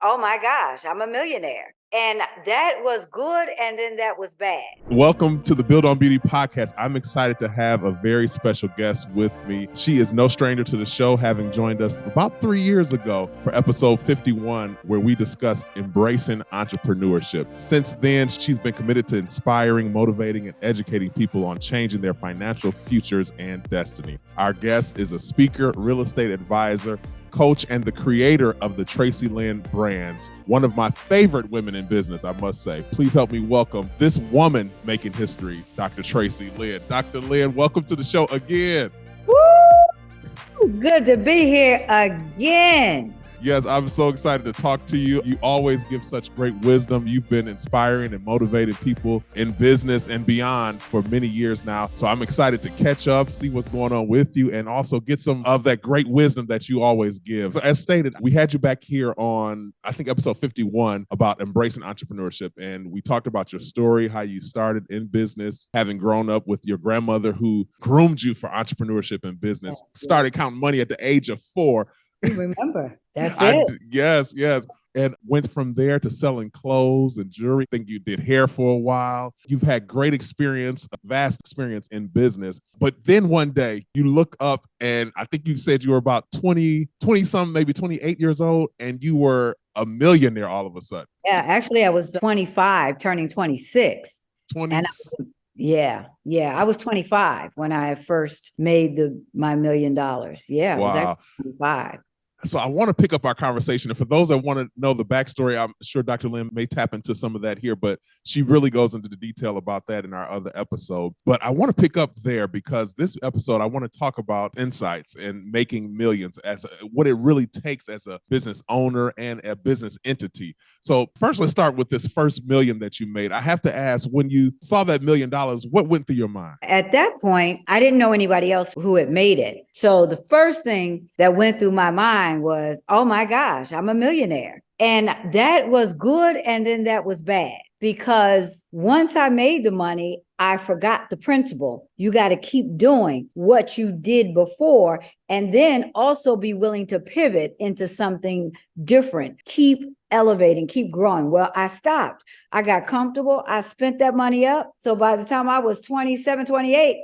oh my gosh, I'm a millionaire. And that was good. And then that was bad. Welcome to the Build on Beauty podcast. I'm excited to have a very special guest with me. She is no stranger to the show, having joined us about 3 years ago for episode 51, where we discussed embracing entrepreneurship. Since then, she's been committed to inspiring, motivating, and educating people on changing their financial futures and destiny. Our guest is a speaker, real estate advisor, coach, and the creator of the Traci Lynn brands. One of my favorite women in business, I must say. Please help me welcome this woman making history, Dr. Traci Lynn. Dr. Lynn, welcome to the show again. Woo! Good to be here again. Yes, I'm so excited to talk to you. You always give such great wisdom. You've been inspiring and motivating people in business and beyond for many years now. So I'm excited to catch up, see what's going on with you, and also get some of that great wisdom that you always give. So as stated, we had you back here on, I think, episode 51 about embracing entrepreneurship. And we talked about your story, how you started in business, having grown up with your grandmother who groomed you for entrepreneurship and business, started counting money at the age of 4. You remember. That's it. Yes. And went from there to selling clothes and jewelry. I think you did hair for a while. You've had great experience, vast experience in business. But then one day you look up and I think you said you were about 20 some, maybe 28 years old, and you were a millionaire all of a sudden. Yeah, actually I was 25, turning 26. 20. And I was 25 when I first made my $1 million. Yeah, wow. I was actually 25. So I want to pick up our conversation. And for those that want to know the backstory, I'm sure Dr. Lynn may tap into some of that here, but she really goes into the detail about that in our other episode. But I want to pick up there because this episode, I want to talk about insights and making millions as what it really takes as a business owner and a business entity. So first, let's start with this first million that you made. I have to ask, when you saw that $1 million, what went through your mind? At that point, I didn't know anybody else who had made it. So the first thing that went through my mind was, oh my gosh, I'm a millionaire. And that was good. And then that was bad, because once I made the money, I forgot the principle. You got to keep doing what you did before, and then also be willing to pivot into something different. Keep elevating, keep growing. Well, I stopped. I got comfortable. I spent that money up. So by the time I was 27, 28,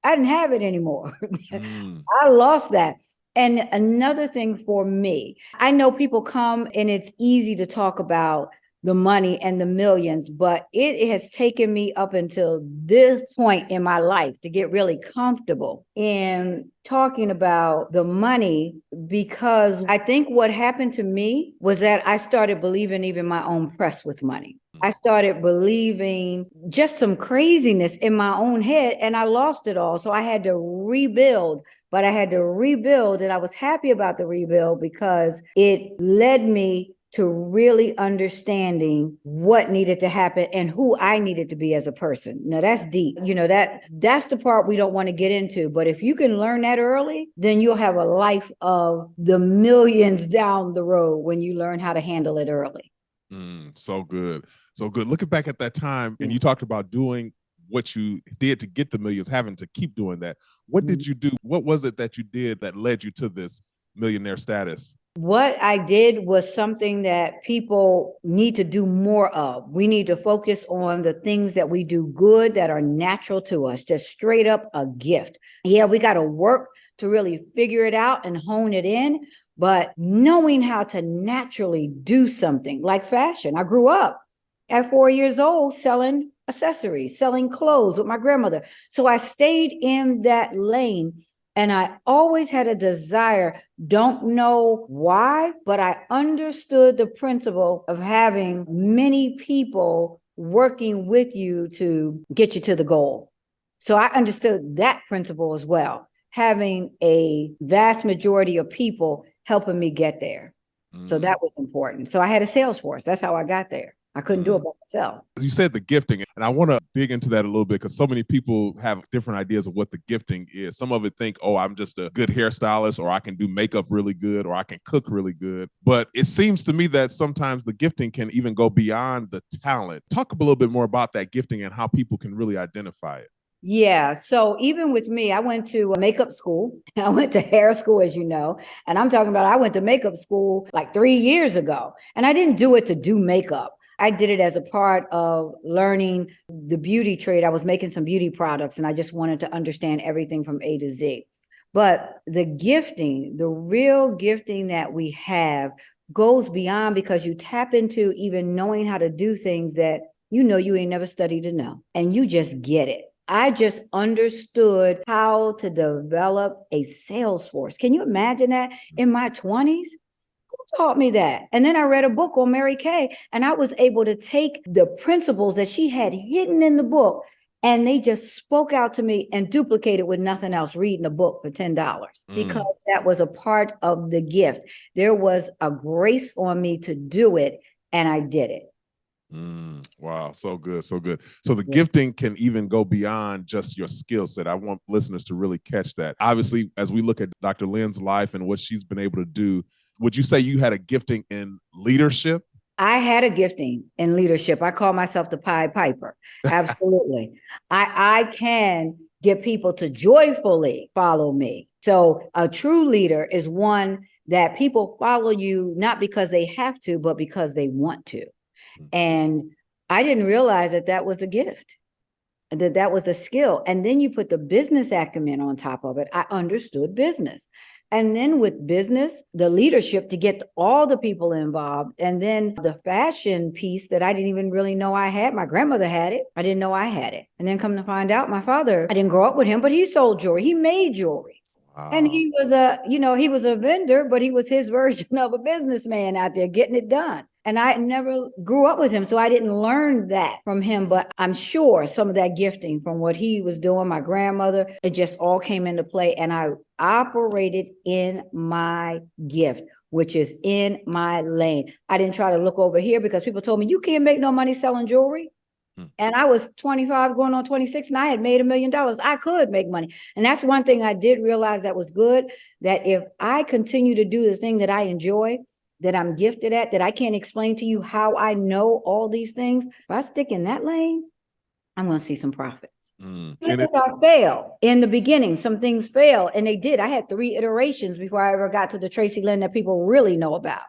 I didn't have it anymore. I lost that. And another thing for me, I know people come and it's easy to talk about the money and the millions, but it has taken me up until this point in my life to get really comfortable in talking about the money, because I think what happened to me was that I started believing even my own press with money. I started believing just some craziness in my own head, and I lost it all. So I had to rebuild. But I had to rebuild, and I was happy about the rebuild because it led me to really understanding what needed to happen and who I needed to be as a person. Now that's deep. That's the part we don't want to get into. But if you can learn that early, then you'll have a life of the millions down the road when you learn how to handle it early. So good. So good. Looking back at that time, and you talked about doing what you did to get the millions, having to keep doing that. What did you do? What was it that you did that led you to this millionaire status? What I did was something that people need to do more of. We need to focus on the things that we do good, that are natural to us, just straight up a gift. Yeah, we got to work to really figure it out and hone it in, but knowing how to naturally do something like fashion. I grew up at 4 years old selling accessories, selling clothes with my grandmother. So I stayed in that lane, and I always had a desire, don't know why, but I understood the principle of having many people working with you to get you to the goal. So I understood that principle as well, having a vast majority of people helping me get there. So that was important. So I had a sales force. That's how I got there. I couldn't do it by myself. You said the gifting, and I want to dig into that a little bit because so many people have different ideas of what the gifting is. Some of it think, oh, I'm just a good hairstylist, or I can do makeup really good, or I can cook really good. But it seems to me that sometimes the gifting can even go beyond the talent. Talk a little bit more about that gifting and how people can really identify it. Yeah. So even with me, I went to makeup school. I went to hair school, as you know. And I'm talking about I went to makeup school like 3 years ago. And I didn't do it to do makeup. I did it as a part of learning the beauty trade. I was making some beauty products and I just wanted to understand everything from A to Z. But the gifting, the real gifting that we have goes beyond, because you tap into even knowing how to do things that you ain't never studied to know, and you just get it. I just understood how to develop a sales force. Can you imagine that in my 20s? Who taught me that? And then I read a book on Mary Kay, and I was able to take the principles that she had hidden in the book, and they just spoke out to me and duplicated with nothing else, reading a book for $10, because that was a part of the gift. There was a grace on me to do it, and I did it. Wow. So good. So good. So the gifting can even go beyond just your skill set. I want listeners to really catch that. Obviously, as we look at Dr. Lynn's life and what she's been able to do, would you say you had a gifting in leadership? I had a gifting in leadership. I call myself the Pied Piper. Absolutely. I can get people to joyfully follow me. So a true leader is one that people follow you, not because they have to, but because they want to. And I didn't realize that that was a gift, that was a skill. And then you put the business acumen on top of it. I understood business. And then with business, the leadership to get all the people involved. And then the fashion piece that I didn't even really know I had. My grandmother had it. I didn't know I had it. And then come to find out, my father, I didn't grow up with him, but he sold jewelry. He made jewelry. Wow. And he was a vendor, but he was his version of a businessman out there getting it done. And I never grew up with him, so I didn't learn that from him. But I'm sure some of that gifting from what he was doing, my grandmother, it just all came into play. And I operated in my gift, which is in my lane. I didn't try to look over here because people told me, you can't make no money selling jewelry. And I was 25 going on 26 and I had made $1 million. I could make money. And that's one thing I did realize that was good, that if I continue to do the thing that I enjoy, that I'm gifted at, that I can't explain to you how I know all these things, if I stick in that lane, I'm going to see some profits. And if I fail in the beginning, some things fail, and they did. I had 3 iterations before I ever got to the Traci Lynn that people really know about.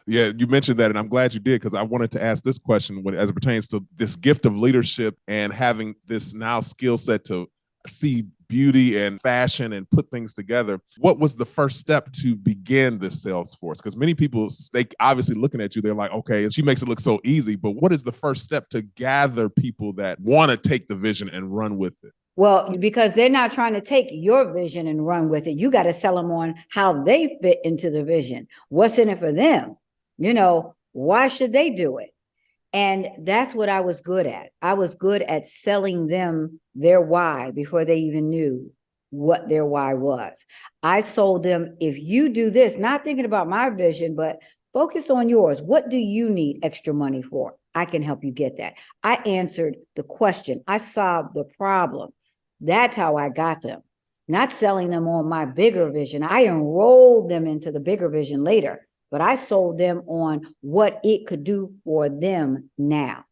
Yeah, you mentioned that, and I'm glad you did, because I wanted to ask this question as it pertains to this gift of leadership and having this now skill set to see beauty and fashion and put things together. What was the first step to begin this sales force? Because many people, they obviously looking at you, they're like, okay, she makes it look so easy, but what is the first step to gather people that want to take the vision and run with it? Well, because they're not trying to take your vision and run with it. You got to sell them on how they fit into the vision. What's in it for them? Why should they do it? And that's what I was good at. I was good at selling them their why before they even knew what their why was. I sold them, if you do this, not thinking about my vision, but focus on yours. What do you need extra money for? I can help you get that. I answered the question. I solved the problem. That's how I got them. Not selling them on my bigger vision. I enrolled them into the bigger vision later, but I sold them on what it could do for them now.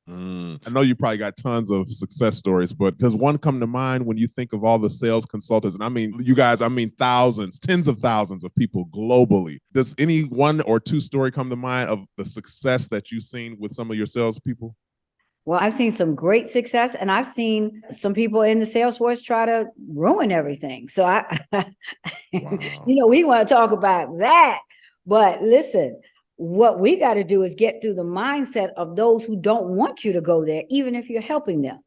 I know you probably got tons of success stories, but does one come to mind when you think of all the sales consultants? And I mean, you guys, thousands, tens of thousands of people globally. Does any 1 or 2 story come to mind of the success that you've seen with some of your salespeople? Well, I've seen some great success, and I've seen some people in the sales force try to ruin everything. So wow. We want to talk about that. But listen, what we got to do is get through the mindset of those who don't want you to go there, even if you're helping them.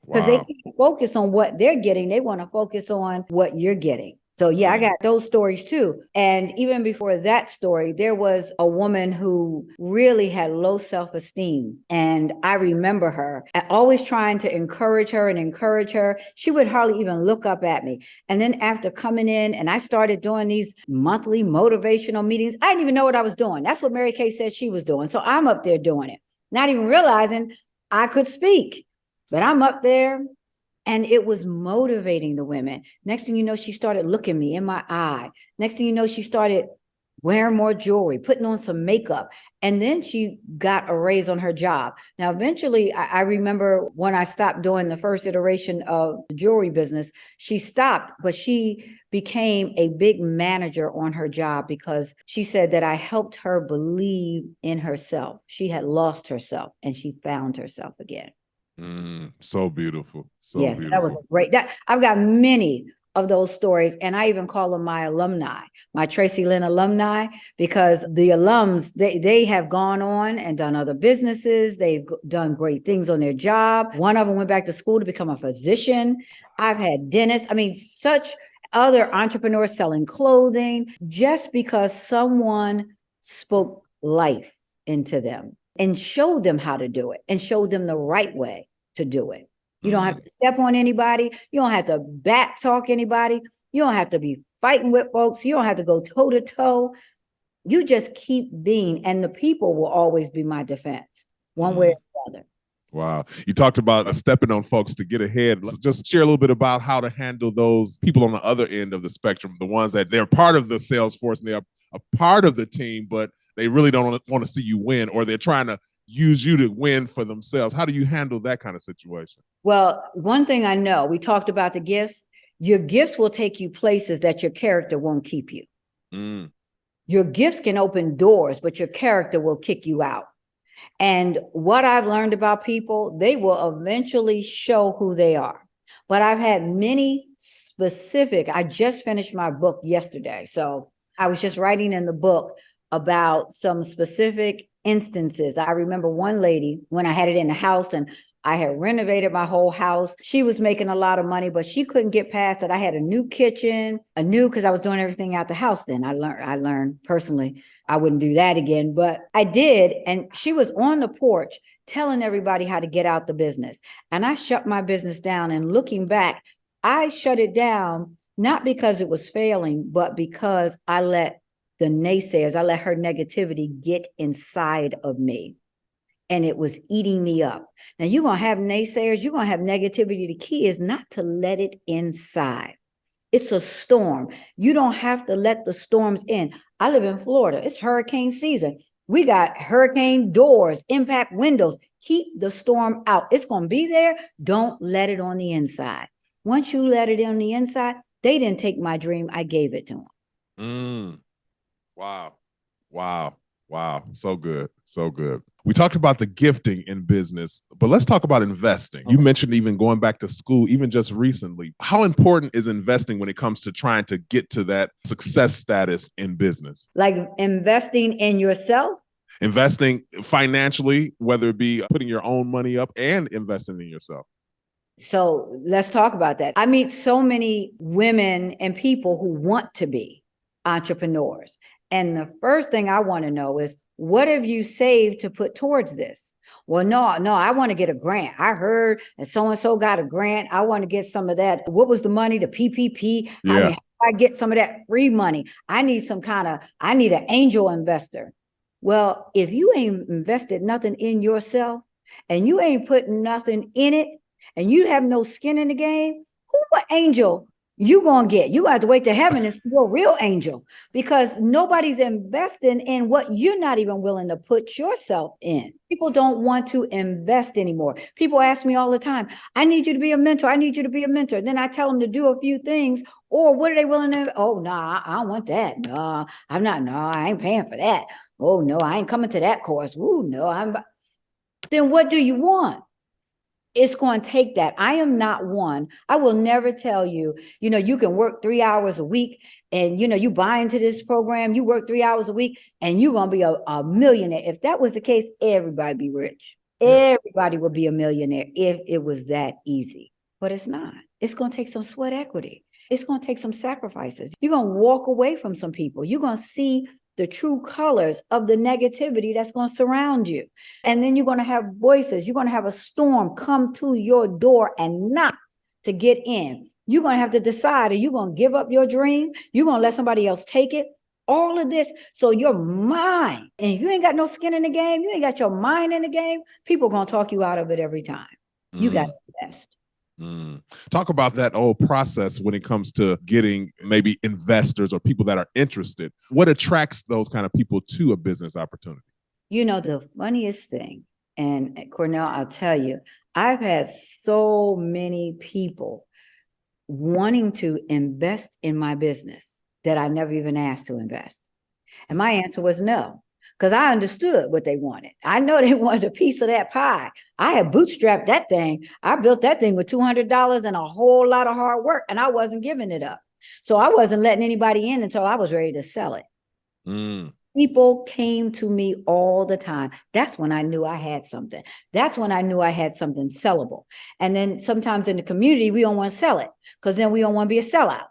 Because they can't focus on what they're getting. They want to focus on what you're getting. So yeah, I got those stories too. And even before that story, there was a woman who really had low self-esteem. And I remember her always trying to encourage her. She would hardly even look up at me. And then after coming in and I started doing these monthly motivational meetings, I didn't even know what I was doing. That's what Mary Kay said she was doing. So I'm up there doing it, not even realizing I could speak, but I'm up there. And it was motivating the women. Next thing you know, she started looking me in my eye. Next thing you know, she started wearing more jewelry, putting on some makeup. And then she got a raise on her job. Now, eventually, I remember when I stopped doing the first iteration of the jewelry business, she stopped, but she became a big manager on her job because she said that I helped her believe in herself. She had lost herself and she found herself again. So beautiful. So yes, beautiful. That was a great, I've got many of those stories. And I even call them my alumni, my Traci Lynn alumni, because the alums, they have gone on and done other businesses. They've done great things on their job. One of them went back to school to become a physician. I've had dentists. I mean, such other entrepreneurs selling clothing, just because someone spoke life into them and showed them how to do it and showed them the right way to do it. You don't have to step on anybody. You don't have to back talk anybody. You don't have to be fighting with folks. You don't have to go toe to toe. You just keep being, and the people will always be my defense, one way or the other. Wow. You talked about stepping on folks to get ahead. Let's just share a little bit about how to handle those people on the other end of the spectrum, the ones that they're part of the sales force and they're a part of the team, but they really don't want to see you win, or they're trying to use you to win for themselves. How do you handle that kind of situation? Well, one thing I know, we talked about the gifts. Your gifts will take you places that your character won't keep you. Your gifts can open doors, but your character will kick you out. And what I've learned about people, they will eventually show who they are. But I've had many specific, I just finished my book yesterday. So I was just writing in the book about some specific instances. I remember one lady, when I had it in the house and I had renovated my whole house. She was making a lot of money, but she couldn't get past it. I had a new kitchen, because I was doing everything out the house then. I learned personally, I wouldn't do that again, but I did. And she was on the porch telling everybody how to get out the business. And I shut my business down. And looking back, I shut it down, not because it was failing, but because I let the naysayers, I let her negativity get inside of me. And it was eating me up. Now, you're going to have naysayers. You're going to have negativity. The key is not to let it inside. It's a storm. You don't have to let the storms in. I live in Florida. It's hurricane season. We got hurricane doors, impact windows. Keep the storm out. It's going to be there. Don't let it on the inside. Once you let it on the inside, they didn't take my dream. I gave it to them. Wow. Wow. Wow. So good. So good. We talked about the gifting in business, but let's talk about investing. You mentioned even going back to school, even just recently. How important is investing when it comes to trying to get to that success status in business? Like investing in yourself? Investing financially, whether it be putting your own money up and investing in yourself. So let's talk about that. I meet so many women and people who want to be entrepreneurs. And the first thing I want to know is, what have you saved to put towards this? Well, no, I want to get a grant. I heard that so-and-so got a grant. I want to get some of that. What was the money? The PPP? Yeah. How do I get some of that free money? I need an angel investor. Well, if you ain't invested nothing in yourself and you ain't putting nothing in it and you have no skin in the game, what angel you gonna get? You have to wait to heaven and see your real angel, because nobody's investing in what you're not even willing to put yourself in. People don't want to invest anymore. People ask me all the time, I need you to be a mentor. I need you to be a mentor. Then I tell them to do a few things, or what are they willing to? Oh, nah, I don't want that. No, I'm not. No, I ain't paying for that. Oh, no, I ain't coming to that course. Ooh, no, then what do you want? It's going to take that. I am not one. I will never tell you, you can work 3 hours a week and, you buy into this program, you work 3 hours a week and you're going to be a millionaire. If that was the case, everybody be rich. Yeah. Everybody would be a millionaire if it was that easy, but it's not. It's going to take some sweat equity. It's going to take some sacrifices. You're going to walk away from some people. You're going to see the true colors of the negativity that's going to surround you. And then you're going to have voices. You're going to have a storm come to your door and knock to get in. You're going to have to decide, are you going to give up your dream? You're going to let somebody else take it? All of this. So your mind, and if you ain't got no skin in the game, you ain't got your mind in the game, people are going to talk you out of it every time. You got to invest. Talk about that whole process when it comes to getting maybe investors or people that are interested. What attracts those kind of people to a business opportunity? The funniest thing, and Cornell, I'll tell you, I've had so many people wanting to invest in my business that I never even asked to invest. And my answer was no, because I understood what they wanted. I know they wanted a piece of that pie. I had bootstrapped that thing. I built that thing with $200 and a whole lot of hard work, and I wasn't giving it up. So I wasn't letting anybody in until I was ready to sell it. People came to me all the time. That's when I knew I had something. That's when I knew I had something sellable. And then sometimes in the community, we don't want to sell it because then we don't want to be a sellout.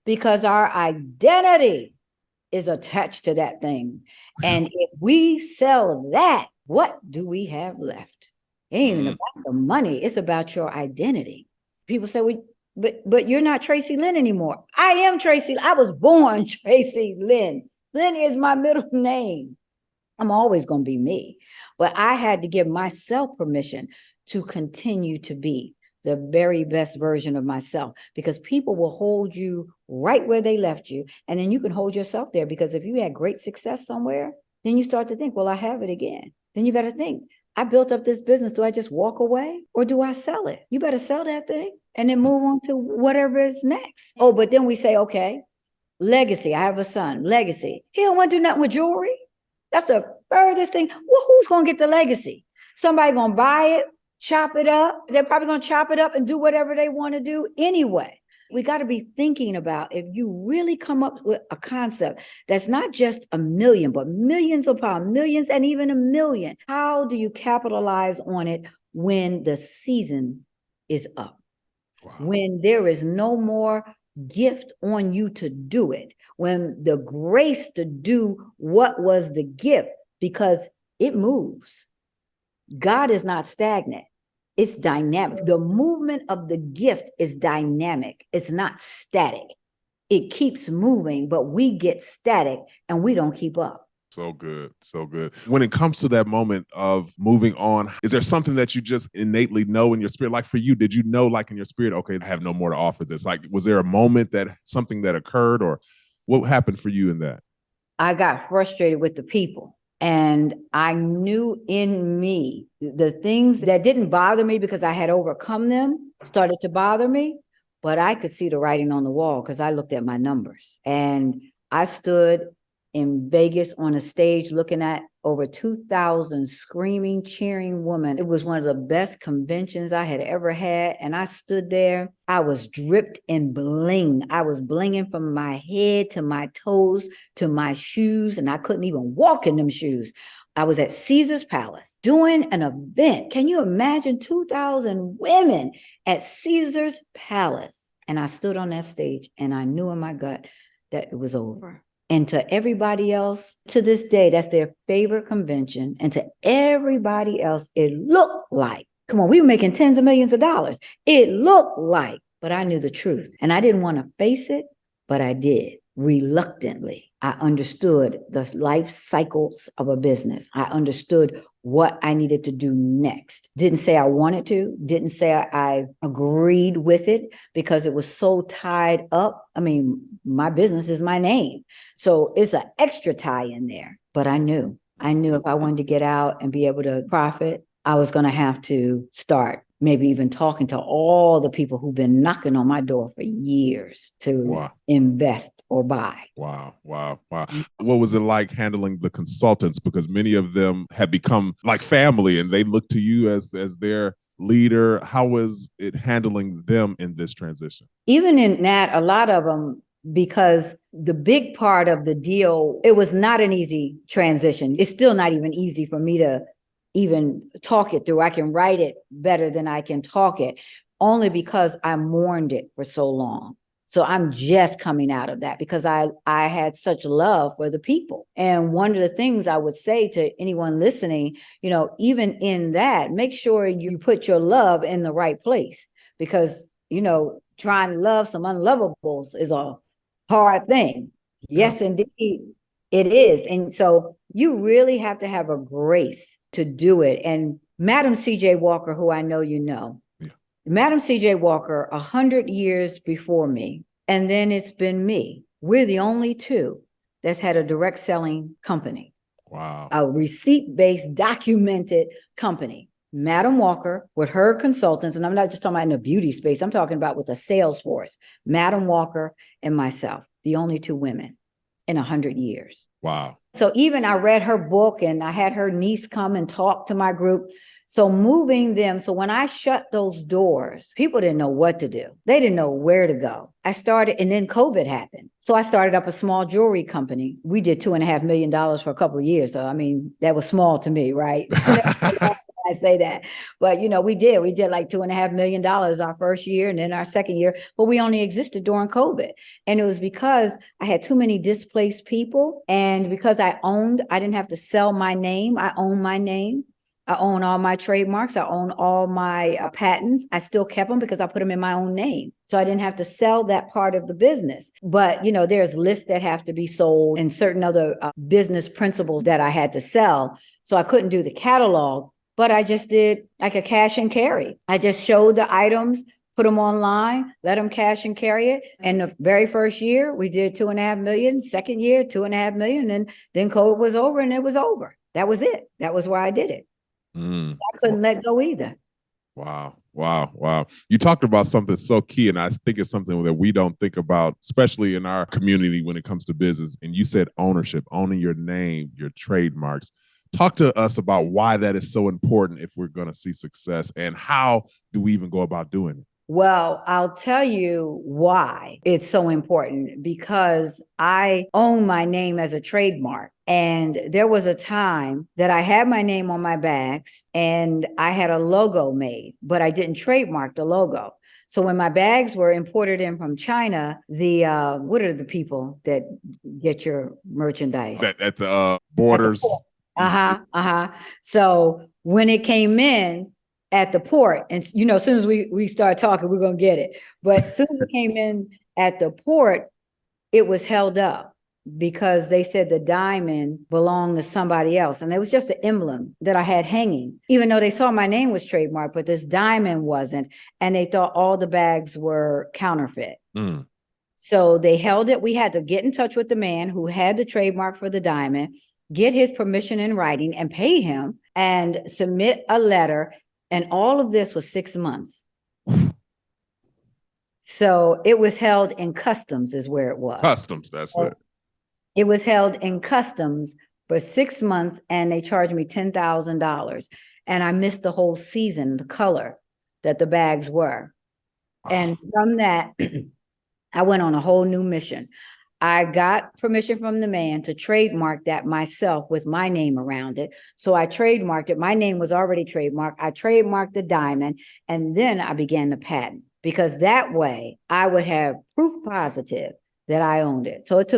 Because our identity is attached to that thing. And if we sell that, what do we have left? It ain't even about the money. It's about your identity. People say, but you're not Traci Lynn anymore. I am Traci. I was born Traci Lynn. Lynn is my middle name. I'm always going to be me. But I had to give myself permission to continue to be the very best version of myself, because people will hold you right where they left you. And then you can hold yourself there, because if you had great success somewhere, then you start to think, well, I have it again. Then you got to think, I built up this business. Do I just walk away or do I sell it? You better sell that thing and then move on to whatever is next. Oh, but then we say, okay, legacy. I have a son, legacy. He don't want to do nothing with jewelry. That's the furthest thing. Well, who's going to get the legacy? Somebody going to buy it, chop it up. They're probably going to chop it up and do whatever they want to do anyway. We got to be thinking about, if you really come up with a concept that's not just a million, but millions upon millions and even a million, how do you capitalize on it when the season is up? Wow. When there is no more gift on you to do it, when the grace to do what was the gift, because it moves. God is not stagnant. It's dynamic. The movement of the gift is dynamic. It's not static. It keeps moving, but we get static and we don't keep up. So good. So good. When it comes to that moment of moving on, is there something that you just innately know in your spirit? Like for you, did you know, like in your spirit, okay, I have no more to offer this? Like, was there a moment that something that occurred, or what happened for you in that? I got frustrated with the people. And I knew in me the things that didn't bother me because I had overcome them started to bother me, but I could see the writing on the wall because I looked at my numbers. And I stood in Vegas on a stage looking at over 2,000 screaming, cheering women. It was one of the best conventions I had ever had. And I stood there. I was dripped in bling. I was blinging from my head to my toes to my shoes, and I couldn't even walk in them shoes. I was at Caesar's Palace doing an event. Can you imagine 2,000 women at Caesar's Palace? And I stood on that stage and I knew in my gut that it was over. And to everybody else, to this day, that's their favorite convention. And to everybody else, it looked like, come on, we were making tens of millions of dollars. It looked like, but I knew the truth. And I didn't want to face it, but I did. Reluctantly, I understood the life cycles of a business. I understood what I needed to do next. Didn't say I wanted to, didn't say I agreed with it because it was so tied up. I mean, my business is my name. So it's an extra tie in there. But I knew if I wanted to get out and be able to profit, I was going to have to start maybe even talking to all the people who've been knocking on my door for years to invest or buy. Wow. What was it like handling the consultants? Because many of them have become like family and they look to you as their leader. How was it handling them in this transition? Even in that, a lot of them, because the big part of the deal, it was not an easy transition. It's still not even easy for me to even talk it through. I can write it better than I can talk it, only because I mourned it for so long. So I'm just coming out of that because I had such love for the people. And one of the things I would say to anyone listening, even in that, make sure you put your love in the right place, because, trying to love some unlovables is a hard thing. Yes, indeed, it is. And so you really have to have a grace to do it. And Madam C.J. Walker, who I know you know. Yeah. Madam C.J. Walker, 100 years before me, and then it's been me. We're the only two that's had a direct selling company. Wow. A receipt-based, documented company. Madam Walker with her consultants, and I'm not just talking about in the beauty space, I'm talking about with a sales force. Madam Walker and myself, the only two women in 100 years. Wow. So even I read her book and I had her niece come and talk to my group. So moving them. So when I shut those doors, people didn't know what to do. They didn't know where to go. I started, and then COVID happened. So I started up a small jewelry company. We did $2.5 million for a couple of years. So, I mean, that was small to me, right? I say that, but we did like $2.5 million our first year and then our second year, but we only existed during COVID. And it was because I had too many displaced people. And because I didn't have to sell my name. I own my name. I own all my trademarks. I own all my patents. I still kept them because I put them in my own name. So I didn't have to sell that part of the business. But, there's lists that have to be sold and certain other business principles that I had to sell. So I couldn't do the catalog, but I just did like a cash and carry. I just showed the items, put them online, let them cash and carry it. And the very first year we did 2.5 million, second year, 2.5 million. And then COVID was over and it was over. That was it. That was why I did it. I couldn't let go either. Wow. You talked about something so key, and I think it's something that we don't think about, especially in our community when it comes to business. And you said ownership, owning your name, your trademarks. Talk to us about why that is so important if we're going to see success, and how do we even go about doing it? Well, I'll tell you why it's so important, because I own my name as a trademark. And there was a time that I had my name on my bags and I had a logo made, but I didn't trademark the logo. So when my bags were imported in from China, what are the people that get your merchandise? At the borders. So when it came in at the port, and as soon as we start talking, we're going to get it. But as soon as it came in at the port, it was held up because they said the diamond belonged to somebody else. And it was just an emblem that I had hanging, even though they saw my name was trademarked, but this diamond wasn't. And they thought all the bags were counterfeit. So they held it. We had to get in touch with the man who had the trademark for the diamond, get his permission in writing and pay him and submit a letter. And all of this was 6 months. So it was held in customs is where it was. Customs, that's it. It was held in customs for 6 months and they charged me $10,000. And I missed the whole season, the color that the bags were. And from that, I went on a whole new mission. I got permission from the man to trademark that myself with my name around it. So I trademarked it. My name was already trademarked. I trademarked the diamond, and then I began the patent, because that way I would have proof positive that I owned it. So it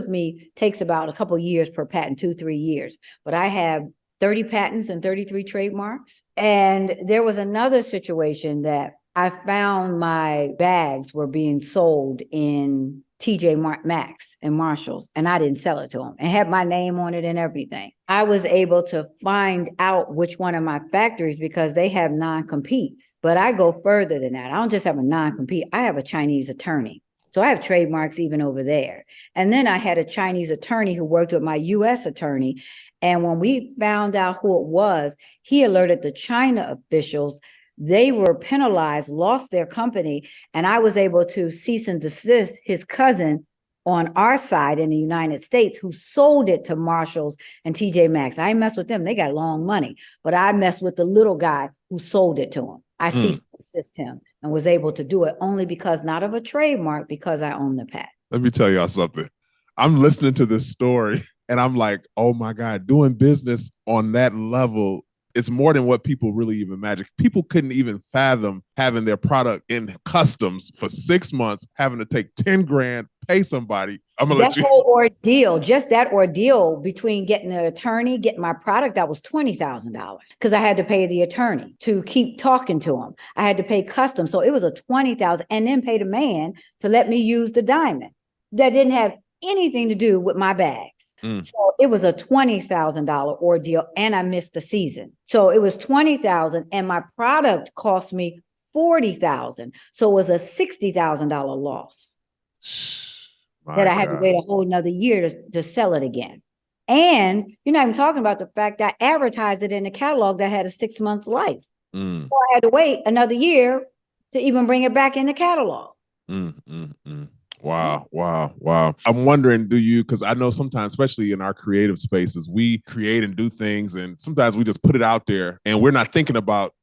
takes about a couple of years per patent, 2-3 years. But I have 30 patents and 33 trademarks. And there was another situation that I found my bags were being sold in TJ Maxx and Marshalls, and I didn't sell it to them and had my name on it and everything. I was able to find out which one of my factories, because they have non-competes, but I go further than that. I don't just have a non-compete. I have a Chinese attorney. So I have trademarks even over there. And then I had a Chinese attorney who worked with my US attorney. And when we found out who it was, he alerted the China officials. They were penalized, lost their company, and I was able to cease and desist his cousin on our side in the United States, who sold it to Marshalls and TJ Maxx. I ain't mess with them. They got long money, but I messed with the little guy who sold it to him. I ceased and desist him and was able to do it only because, not of a trademark, because I own the patent. Let me tell y'all something. I'm listening to this story and I'm like, oh my God, doing business on that level, it's more than what people really even imagine. People couldn't even fathom having their product in customs for 6 months, having to take 10 grand, pay somebody. I'm gonna let you. Whole ordeal, just that ordeal between getting an attorney, getting my product, that was $20,000 because I had to pay the attorney to keep talking to him. I had to pay customs. So it was a $20,000, and then pay the man to let me use the diamond that didn't have anything to do with my bags. Mm. So it was a $20,000 ordeal and I missed the season. So it was $20,000 and my product cost me $40,000. So it was a $60,000 loss that I had to wait a whole nother year to sell it again. And you're not even talking about the fact that I advertised it in a catalog that had a 6-month life. Mm. So I had to wait another year to even bring it back in the catalog. Wow, wow, wow. I'm wondering, because I know sometimes, especially in our creative spaces, we create and do things, and sometimes we just put it out there and we're not thinking about,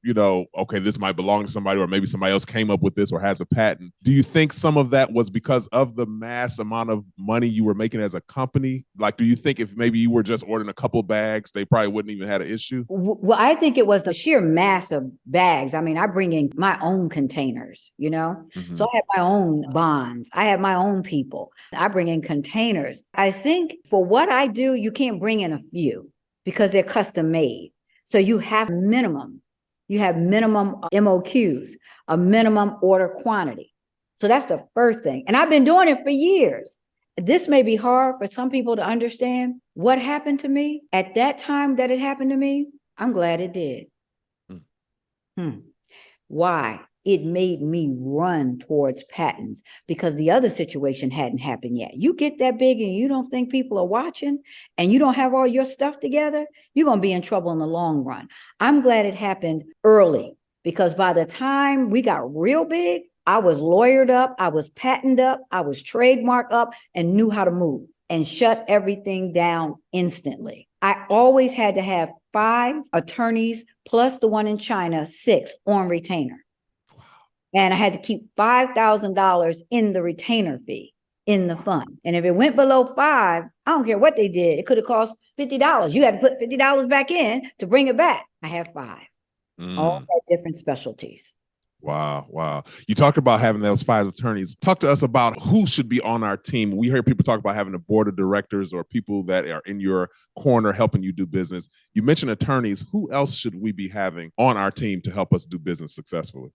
okay, this might belong to somebody, or maybe somebody else came up with this or has a patent. Do you think some of that was because of the mass amount of money you were making as a company? Like, do you think if maybe you were just ordering a couple bags, they probably wouldn't even have an issue? Well, I think it was the sheer mass of bags. I mean, I bring in my own containers, So I have my own bonds. I have my own people. I bring in containers. I think for what I do, you can't bring in a few because they're custom made. So you have minimum MOQs, a minimum order quantity. So that's the first thing. And I've been doing it for years. This may be hard for some people to understand. What happened to me at that time that it happened to me, I'm glad it did. Why? It made me run towards patents because the other situation hadn't happened yet. You get that big and you don't think people are watching and you don't have all your stuff together, you're going to be in trouble in the long run. I'm glad it happened early because by the time we got real big, I was lawyered up, I was patented up, I was trademarked up and knew how to move and shut everything down instantly. I always had to have 5 attorneys plus the one in China, 6 on retainer. And I had to keep $5,000 in the retainer fee in the fund. And if it went below 5, I don't care what they did. It could have cost $50. You had to put $50 back in to bring it back. I have 5. All had different specialties. Wow. You talked about having those 5 attorneys. Talk to us about who should be on our team. We hear people talk about having a board of directors or people that are in your corner helping you do business. You mentioned attorneys. Who else should we be having on our team to help us do business successfully?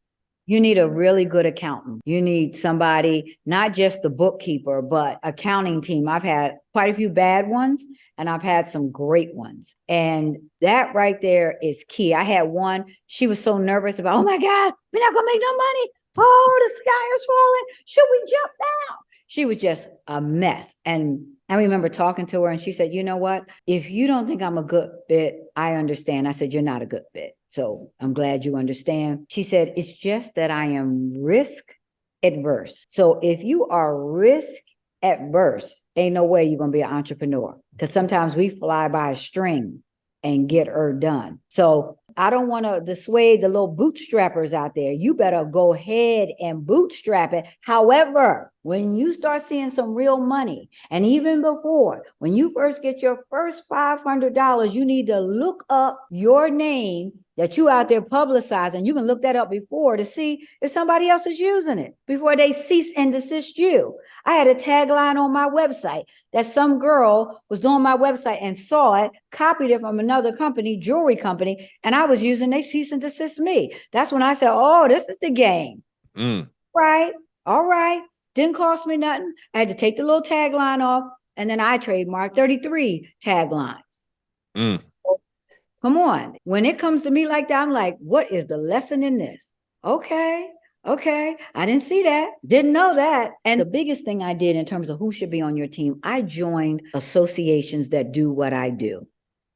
You need a really good accountant. You need somebody, not just the bookkeeper, but accounting team. I've had quite a few bad ones and I've had some great ones. And that right there is key. I had one, she was so nervous about, oh my God, we're not going to make no money. Oh, the sky is falling. Should we jump down? She was just a mess. And I remember talking to her and she said, you know what? If you don't think I'm a good fit, I understand. I said, you're not a good fit. So I'm glad you understand. She said, it's just that I am risk adverse. So if you are risk adverse, ain't no way you're going to be an entrepreneur because sometimes we fly by a string and get her done. So I don't want to dissuade the little bootstrappers out there. You better go ahead and bootstrap it. However, when you start seeing some real money, and even before, when you first get your first $500, you need to look up your name that you out there publicizing. You can look that up before to see if somebody else is using it before they cease and desist you. I had a tagline on my website that some girl was doing my website and saw it, copied it from another company, jewelry company, and I was using, they cease and desist me. That's when I said, oh, this is the game. Right. All right. Didn't cost me nothing. I had to take the little tagline off and then I trademarked 33 taglines. So, come on. When it comes to me like that, I'm like, what is the lesson in this? Okay. I didn't see that. Didn't know that. And the biggest thing I did in terms of who should be on your team, I joined associations that do what I do.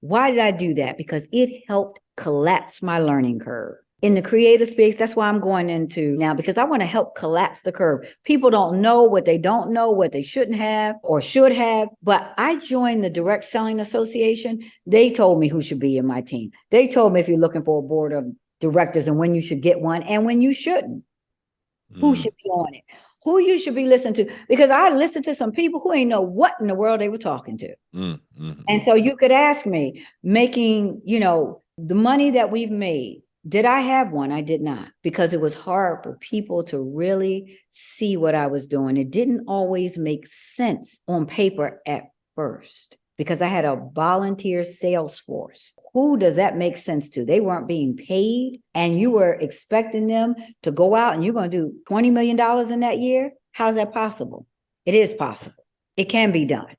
Why did I do that? Because it helped collapse my learning curve. In the creative space, that's why I'm going into now, because I want to help collapse the curve. People don't know what they don't know, what they shouldn't have or should have. But I joined the Direct Selling Association. They told me who should be in my team. They told me if you're looking for a board of directors and when you should get one and when you shouldn't. Who should be on it, who you should be listening to, because I listened to some people who ain't know what in the world they were talking to. And so you could ask me, making, the money that we've made, did I have one? I did not, because it was hard for people to really see what I was doing. It didn't always make sense on paper at first because I had a volunteer sales force. Who does that make sense to? They weren't being paid and you were expecting them to go out and you're going to do $20 million in that year. How's that possible? It is possible. It can be done.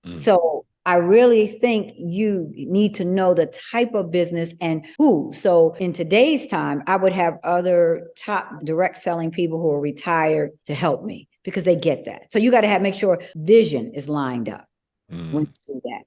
Mm. So I really think you need to know the type of business and who. So in today's time, I would have other top direct selling people who are retired to help me because they get that. So you got to make sure vision is lined up when you do that.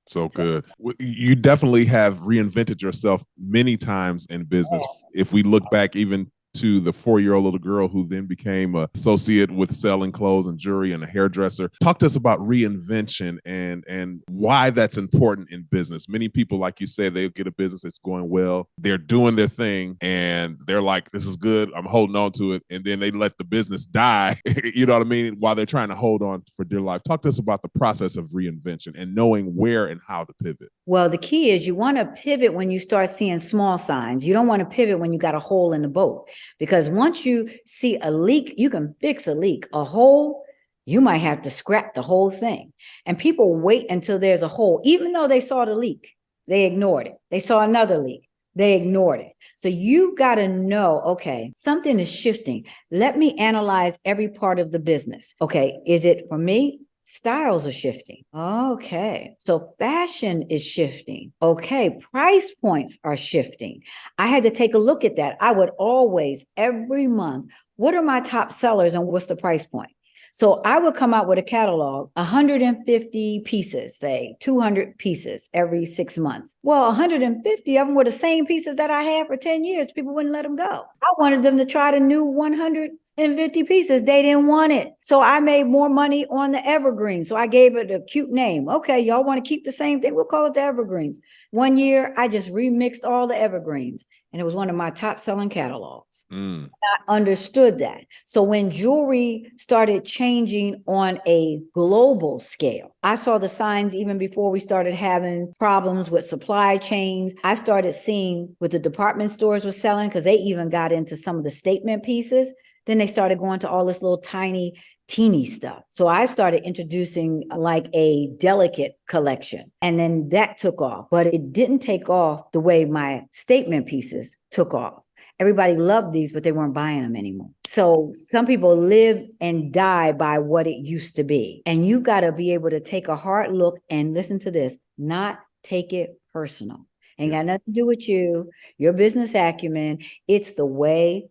So good. You definitely have reinvented yourself many times in business. If we look back even to the 4-year-old little girl who then became an associate with selling clothes and jewelry and a hairdresser. Talk to us about reinvention and why that's important in business. Many people, like you said, they get a business that's going well. They're doing their thing and they're like, this is good. I'm holding on to it. And then they let the business die, you know what I mean? While they're trying to hold on for dear life. Talk to us about the process of reinvention and knowing where and how to pivot. Well, the key is you want to pivot when you start seeing small signs. You don't want to pivot when you got a hole in the boat, because once you see a leak, you can fix a leak. A hole, you might have to scrap the whole thing. And people wait until there's a hole, even though they saw the leak, they ignored it. They saw another leak, they ignored it. So you got to know, okay, something is shifting. Let me analyze every part of the business. Okay, is it for me? Styles are shifting. Okay. So fashion is shifting. Okay. Price points are shifting. I had to take a look at that. I would always, every month, what are my top sellers and what's the price point? So I would come out with a catalog, 150 pieces, say 200 pieces every 6 months. Well, 150 of them were the same pieces that I had for 10 years. People wouldn't let them go. I wanted them to try the new 150 pieces. They didn't want it. So I made more money on the evergreens. So I gave it a cute name. Okay, y'all want to keep the same thing? We'll call it the evergreens. One year, I just remixed all the evergreens. And it was one of my top selling catalogs. I understood that. So when jewelry started changing on a global scale, I saw the signs even before we started having problems with supply chains. I started seeing what the department stores were selling, because they even got into some of the statement pieces. Then they started going to all this little tiny, teeny stuff. So I started introducing like a delicate collection, and then that took off, but it didn't take off the way my statement pieces took off. Everybody loved these, but they weren't buying them anymore. So some people live and die by what it used to be. And you've got to be able to take a hard look and listen to this, not take it personal. Ain't got nothing to do with you, your business acumen. It's the way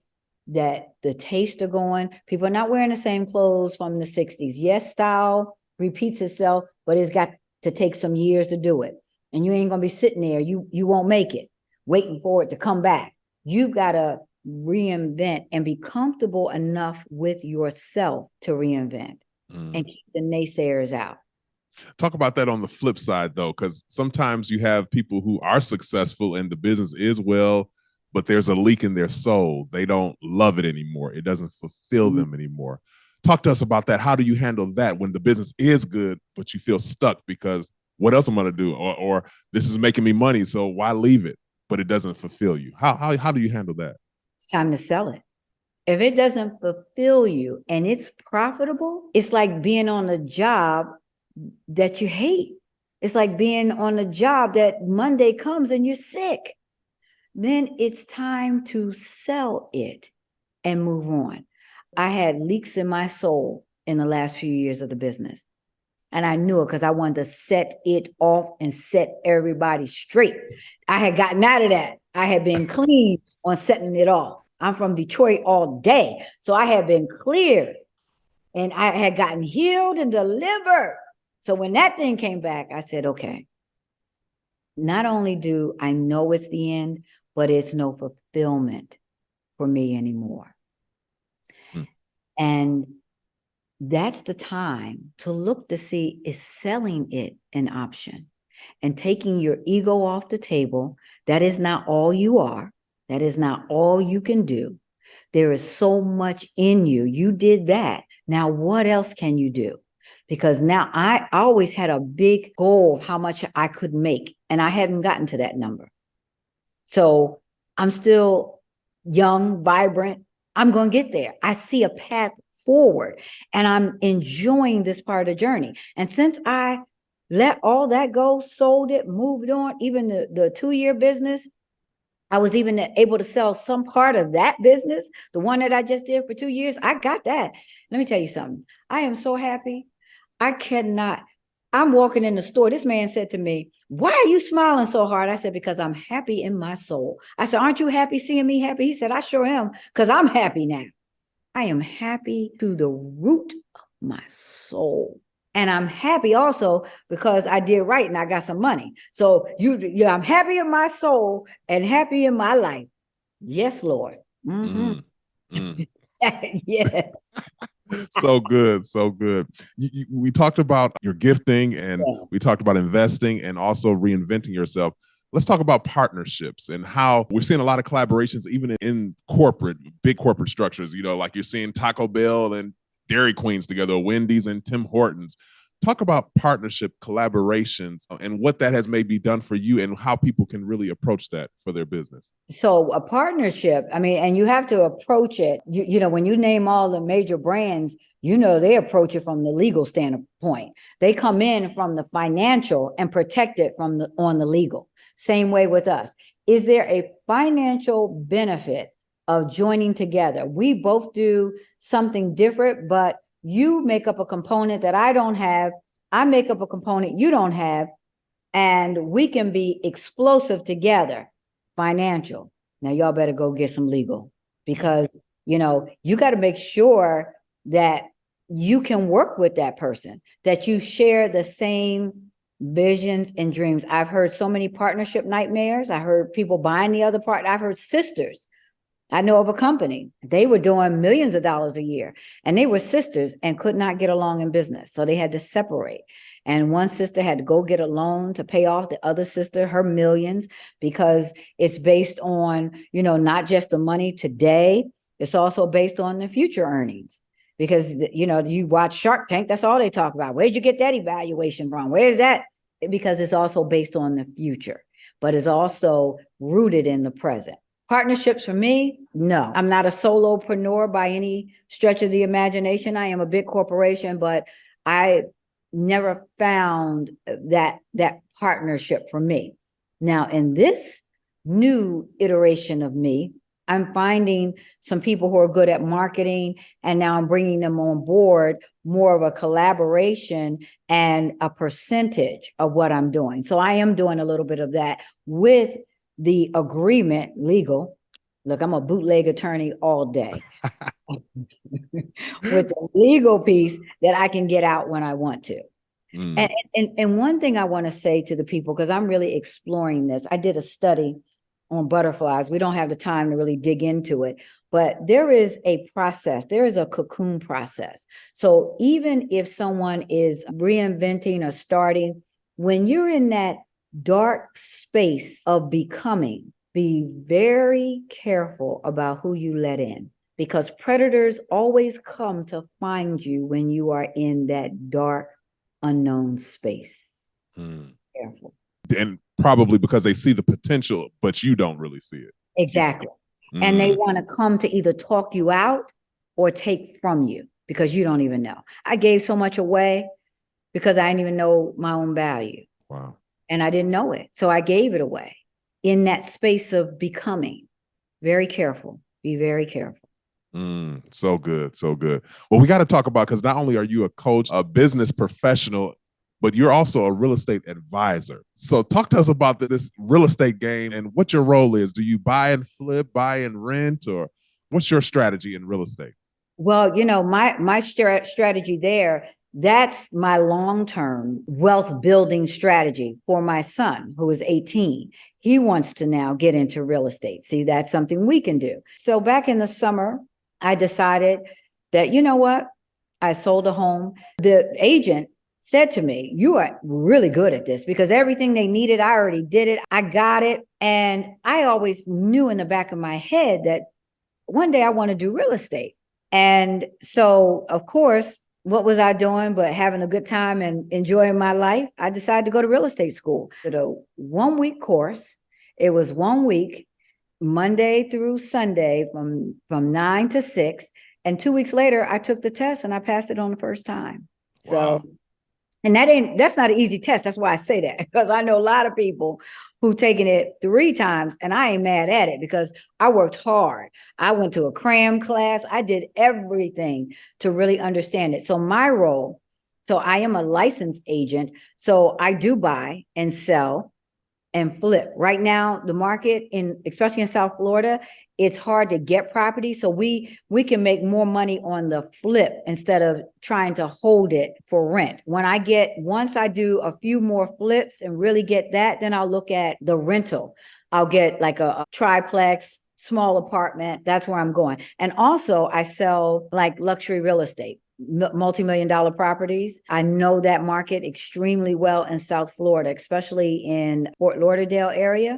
that the tastes are going. People are not wearing the same clothes from the 60s. Yes, style repeats itself, but it's got to take some years to do it. And you ain't going to be sitting there. You won't make it waiting for it to come back. You've got to reinvent and be comfortable enough with yourself to reinvent and keep the naysayers out. Talk about that on the flip side, though, because sometimes you have people who are successful and the business is well, but there's a leak in their soul. They don't love it anymore. It doesn't fulfill them anymore. Talk to us about that. How do you handle that when the business is good, but you feel stuck because what else am I going to do? Or this is making me money, so why leave it? But it doesn't fulfill you. How do you handle that? It's time to sell it. If it doesn't fulfill you and it's profitable, it's like being on a job that you hate. It's like being on a job that Monday comes and you're sick. Then it's time to sell it and move on. I had leaks in my soul in the last few years of the business. And I knew it because I wanted to set it off and set everybody straight. I had gotten out of that. I had been clean on setting it off. I'm from Detroit all day. So I had been clear and I had gotten healed and delivered. So when that thing came back, I said, okay, not only do I know it's the end, but it's no fulfillment for me anymore. And that's the time to look to see, is selling it an option and taking your ego off the table. That is not all you are. That is not all you can do. There is so much in you. You did that. Now, what else can you do? Because now I always had a big goal of how much I could make, and I hadn't gotten to that number. So I'm still young, vibrant. I'm going to get there. I see a path forward and I'm enjoying this part of the journey. And since I let all that go, sold it, moved on, even the 2-year business, I was even able to sell some part of that business, the one that I just did for 2 years. I got that. Let me tell you something. I am so happy. I cannot. I'm walking in the store. This man said to me, "Why are you smiling so hard?" I said, "Because I'm happy in my soul." I said, "Aren't you happy seeing me happy?" He said, "I sure am, because I'm happy now. I am happy to the root of my soul." And I'm happy also because I did right and I got some money. So I'm happy in my soul and happy in my life. Yes, Lord. Mm-hmm. Yes. So good, so good. We talked about your gifting, and we talked about investing and also reinventing yourself. Let's talk about partnerships and how we're seeing a lot of collaborations, even in big corporate structures. Like you're seeing Taco Bell and Dairy Queens together, Wendy's and Tim Hortons. Talk about partnership collaborations and what that has maybe done for you and how people can really approach that for their business. So a partnership, and you have to approach it, when you name all the major brands, they approach it from the legal standpoint. They come in from the financial and protect it on the legal. Same way with us. Is there a financial benefit of joining together? We both do something different, but you make up a component that I don't have. I make up a component you don't have, and we can be explosive together. Financial. Now y'all better go get some legal, because you got to make sure that you can work with that person, that you share the same visions and dreams. I've heard so many partnership nightmares. I heard people buying the other part. I've heard sisters. I know of a company, they were doing millions of dollars a year, and they were sisters and could not get along in business. So they had to separate. And one sister had to go get a loan to pay off the other sister her millions, because it's based on, not just the money today, it's also based on the future earnings. Because, you watch Shark Tank, that's all they talk about. Where'd you get that evaluation from? Where's that? Because it's also based on the future, but it's also rooted in the present. Partnerships for me, no. I'm not a solopreneur by any stretch of the imagination. I am a big corporation, but I never found that partnership for me. Now, in this new iteration of me, I'm finding some people who are good at marketing, and now I'm bringing them on board, more of a collaboration and a percentage of what I'm doing. So I am doing a little bit of that with the agreement legal. Look, I'm a bootleg attorney all day with the legal piece that I can get out when I want to. And one thing I want to say to the people, because I'm really exploring this, I did a study on butterflies. We don't have the time to really dig into it, but there is a process. There is a cocoon process. So even if someone is reinventing or starting, when you're in that dark space of becoming, be very careful about who you let in, because predators always come to find you when you are in that dark, unknown space. Careful. And probably because they see the potential, but you don't really see it. Exactly. And they want to come to either talk you out or take from you, because you don't even know. I gave so much away because I didn't even know my own value. Wow. And I didn't know it. So I gave it away in that space of becoming. Very careful. Be very careful. So good. So good. Well, we got to talk about, because not only are you a coach, a business professional, but you're also a real estate advisor. So talk to us about this real estate game and what your role is. Do you buy and flip, buy and rent, or what's your strategy in real estate? Well, my strategy there, that's my long-term wealth building strategy for my son, who is 18. He wants to now get into real estate. See, that's something we can do. So back in the summer, I decided that, you know what? I sold a home. The agent said to me, "You are really good at this, because everything they needed, I already did it. I got it." And I always knew in the back of my head that one day I want to do real estate. And so, of course, what was I doing but having a good time and enjoying my life? I decided to go to real estate school. Did a 1-week course. It was 1 week, Monday through Sunday from 9 to 6. And 2 weeks later, I took the test and I passed it on the first time. Wow. So, and that's not an easy test. That's why I say that, because I know a lot of people who've taken it 3 times, and I ain't mad at it, because I worked hard. I went to a cram class. I did everything to really understand it. So So I am a licensed agent. So I do buy and sell and flip. Right now, the market especially in South Florida, it's hard to get property. So we can make more money on the flip instead of trying to hold it for rent. Once I do a few more flips and really get that, then I'll look at the rental. I'll get like a triplex, small apartment. That's where I'm going. And also I sell like luxury real estate, multi-million-dollar properties. I know that market extremely well in South Florida, especially in Fort Lauderdale area.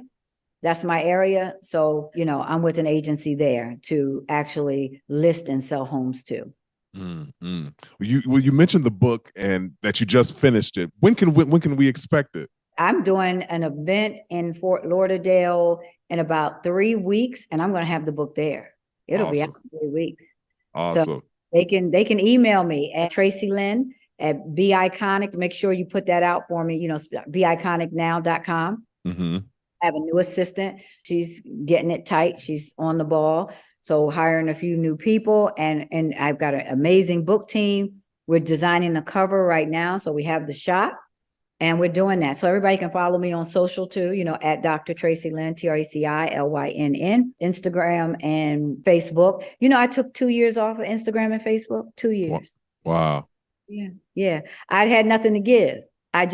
That's my area. So, I'm with an agency there to actually list and sell homes too. Mm-hmm. You mentioned the book and that you just finished it. When can we expect it? I'm doing an event in Fort Lauderdale in about 3 weeks, and I'm going to have the book there. It'll be out in 3 weeks. Awesome. So they can email me at Traci Lynn at Be Iconic. Make sure you put that out for me, beiconicnow.com. Mm-hmm. I have a new assistant. She's getting it tight. She's on the ball. So hiring a few new people, and I've got an amazing book team. We're designing the cover right now. So we have the shop and we're doing that. So everybody can follow me on social too, at Dr. Traci Lynn, TraciLynn, Instagram and Facebook. I took 2 years off of Instagram and Facebook, 2 years. Wow. Yeah. I had nothing to give. I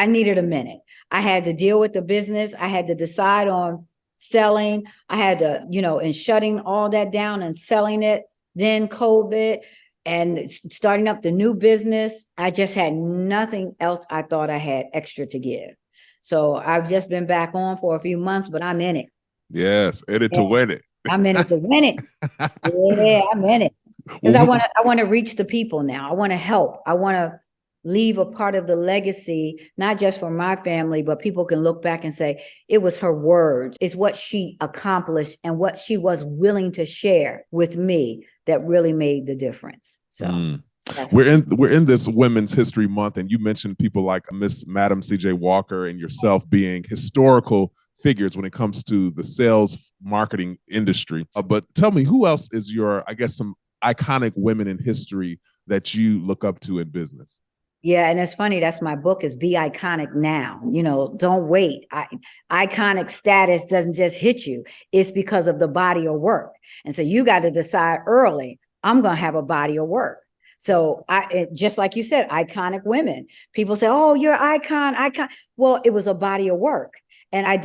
needed a minute. I had to deal with the business. I had to decide on selling. I had to, and shutting all that down and selling it. Then COVID and starting up the new business. I just had nothing else I thought I had extra to give. So I've just been back on for a few months, but I'm in it. Yes, in it to win it. I'm in it to win it. Yeah, I'm in it. Because I want to reach the people now. I want to help. I want to leave a part of the legacy, not just for my family, but people can look back and say, it was her words. It's what she accomplished and what she was willing to share with me that really made the difference. So we're in this Women's History Month, and you mentioned people like Madam C.J. Walker and yourself being historical figures when it comes to the sales marketing industry. But tell me, who else is some iconic women in history that you look up to in business? Yeah. And it's funny. That's my book is Be Iconic Now. Don't wait. Iconic status doesn't just hit you. It's because of the body of work. And so you got to decide early, I'm going to have a body of work. So just like you said, iconic women, people say, oh, you're icon. Well, it was a body of work. And I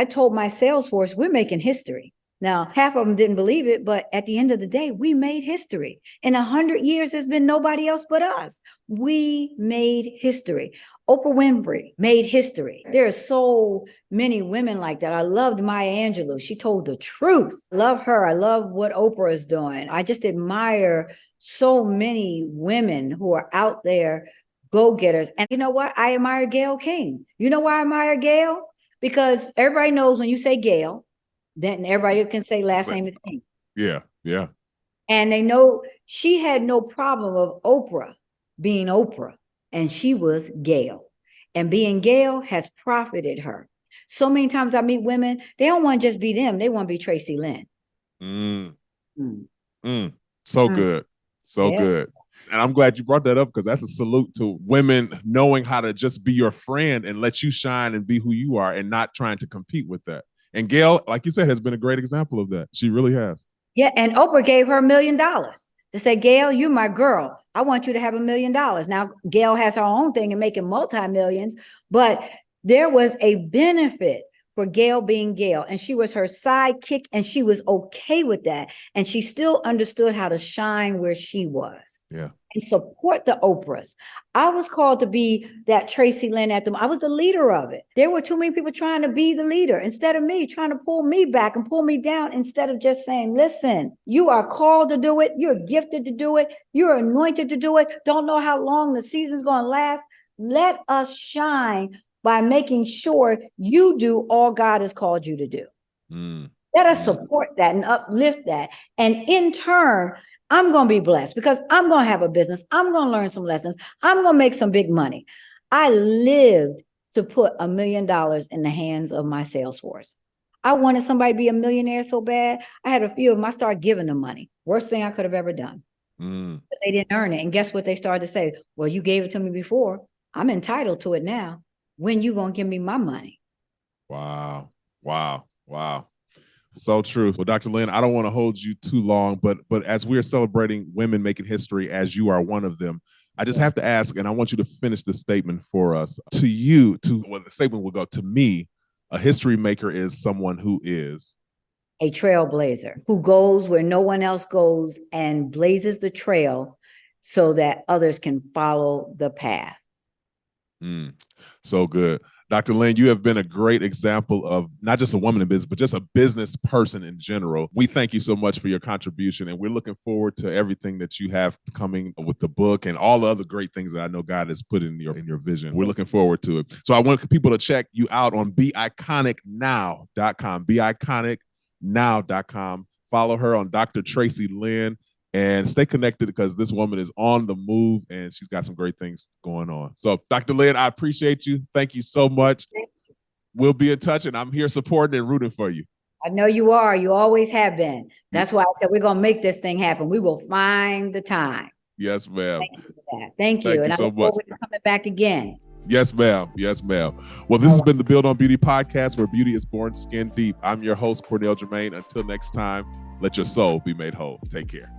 told my sales force, we're making history. Now, half of them didn't believe it, but at the end of the day, we made history. In 100 years, there's been nobody else but us. We made history. Oprah Winfrey made history. There are so many women like that. I loved Maya Angelou. She told the truth. Love her. I love what Oprah is doing. I just admire so many women who are out there, go-getters. And you know what? I admire Gayle King. You know why I admire Gayle? Because everybody knows when you say Gayle, then everybody can say last name is King. Yeah. And they know she had no problem of Oprah being Oprah, and she was Gayle. And being Gayle has profited her. So many times I meet women, they don't want to just be them. They want to be Traci Lynn. So good. So good. And I'm glad you brought that up, because that's a salute to women knowing how to just be your friend and let you shine and be who you are and not trying to compete with that. And Gayle, like you said, has been a great example of that. She really has. Yeah. And Oprah gave her $1 million to say, Gayle, you my girl. I want you to have $1 million. Now, Gayle has her own thing and making multi-millions, but there was a benefit for Gayle being Gayle. And she was her sidekick, and she was okay with that. And she still understood how to shine where she was. Yeah. And support the Oprahs. I was called to be that Traci Lynn I was the leader of it. There were too many people trying to be the leader instead of me, trying to pull me back and pull me down, instead of just saying, listen, you are called to do it. You're gifted to do it. You're anointed to do it. Don't know how long the season's going to last. Let us shine by making sure you do all God has called you to do. Let us support that and uplift that. And in turn, I'm going to be blessed because I'm going to have a business. I'm going to learn some lessons. I'm going to make some big money. I lived to put $1 million in the hands of my sales force. I wanted somebody to be a millionaire so bad. I had a few of them. I started giving them money. Worst thing I could have ever done. because they didn't earn it. And guess what they started to say? Well, you gave it to me before. I'm entitled to it now. When you gonna give me my money? Wow. So true. Well, Dr. Lynn, I don't want to hold you too long, but as we're celebrating women making history, as you are one of them, I just have to ask, and I want you to finish the statement for us. To you, the statement will go to me, a history maker is someone who is a trailblazer, who goes where no one else goes and blazes the trail so that others can follow the path. So good. Dr. Lynn, you have been a great example of not just a woman in business, but just a business person in general. We thank you so much for your contribution, and we're looking forward to everything that you have coming with the book and all the other great things that I know God has put in your vision. We're looking forward to it. So I want people to check you out on beiconicnow.com, beiconicnow.com. Follow her on Dr. Traci Lynn. And stay connected because this woman is on the move and she's got some great things going on. So, Dr. Lynn, I appreciate you. Thank you so much. We'll be in touch, and I'm here supporting and rooting for you. I know you are. You always have been. That's why I said we're going to make this thing happen. We will find the time. Yes, ma'am. Thank you for that. Thank you. And I look forward to coming back again. Yes, ma'am. Yes, ma'am. Well, this has been the Build on Beauty podcast, where beauty is born skin deep. I'm your host, Cornell Jermaine. Until next time, let your soul be made whole. Take care.